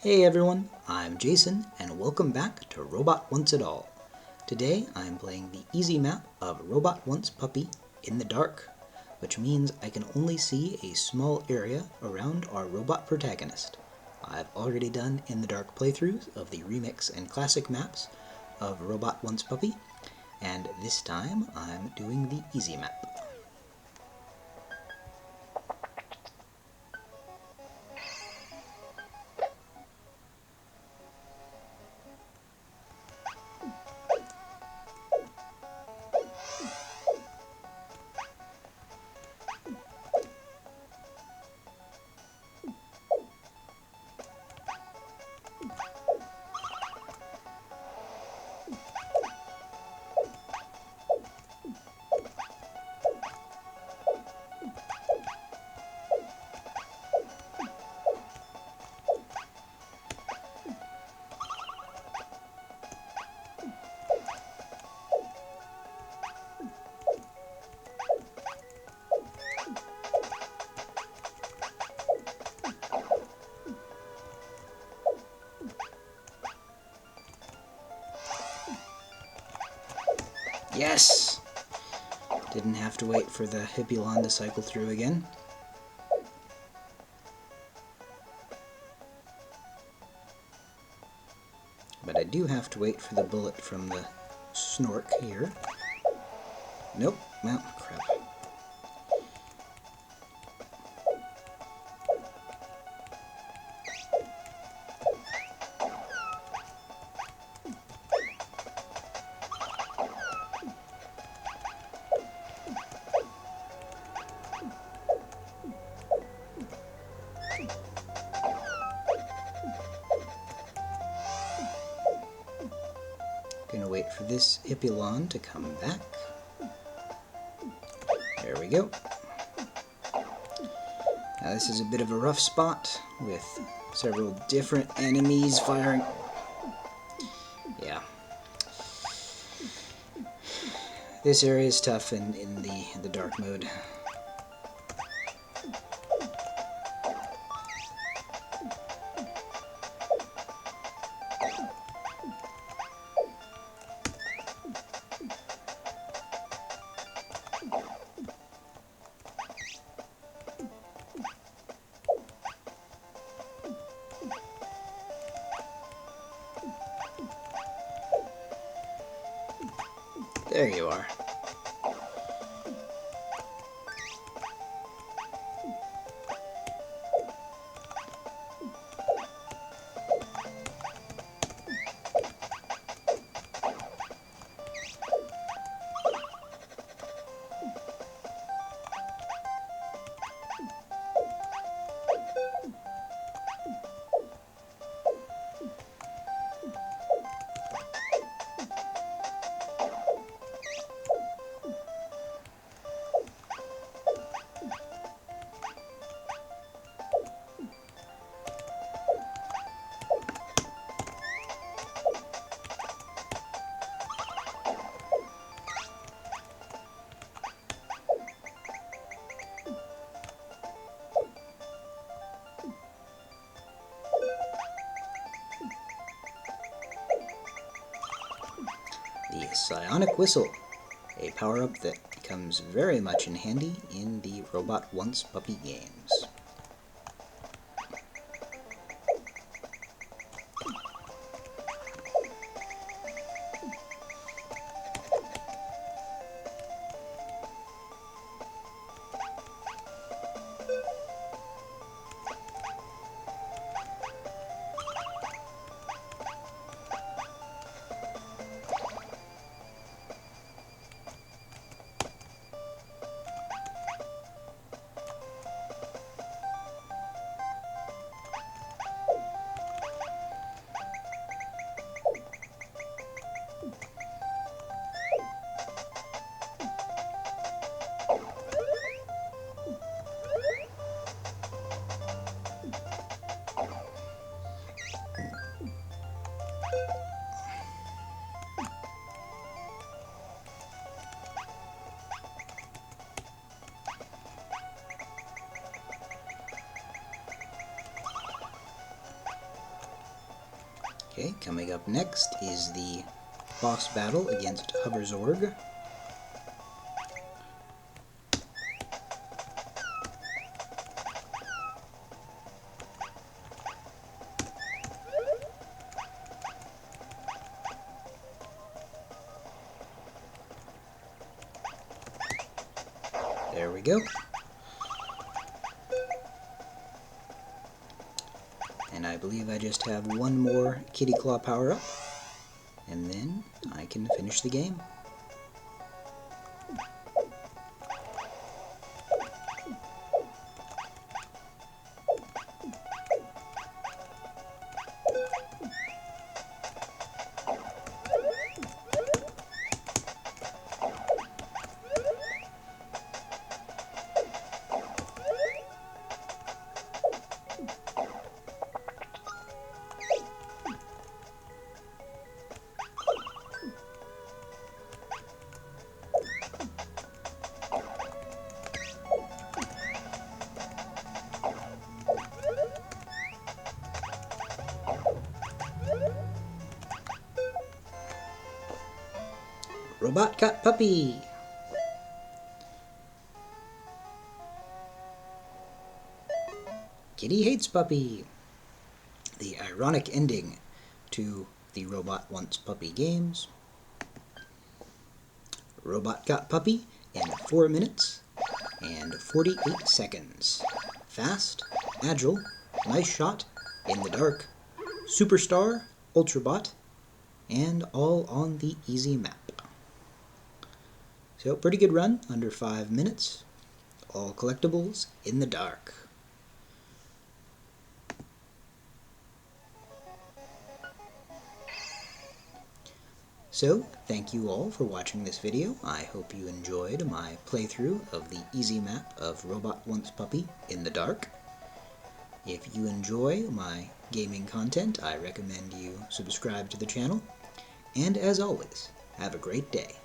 Hey everyone, I'm Jason, and welcome back to Robot Wants It All. Today I'm playing the easy map of Robot Wants Puppy in the dark, which means I can only see a small area around our robot protagonist. I've already done in the dark playthroughs of the remix and classic maps of Robot Wants Puppy, and this time I'm doing the easy map. Yes! Didn't have to wait for the Hippylon to cycle through again. But I do have to wait for the bullet from the Snork here. Nope, well, crap. Gonna wait for this Hippylon to come back. There we go. Now this is a bit of a rough spot with several different enemies firing. Yeah. This area is tough in the dark mode. There you are. The Psionic Whistle, a power-up that comes very much in handy in the Robot Wants Puppy games. Okay, coming up next is the boss battle against Hoverzorg. There we go. And I believe I just have one more Kitty Claw power-up, and then I can finish the game. Robot Cat Puppy! Kitty hates Puppy! The ironic ending to the Robot Wants Puppy games. Robot got Puppy in 4 minutes and 48 seconds. Fast, agile, nice shot, in the dark, superstar, ultrabot, and all on the easy map. So pretty good run, under 5 minutes. All collectibles in the dark. So, thank you all for watching this video. I hope you enjoyed my playthrough of the easy map of Robot Wants Puppy in the dark. If you enjoy my gaming content, I recommend you subscribe to the channel. And as always, have a great day.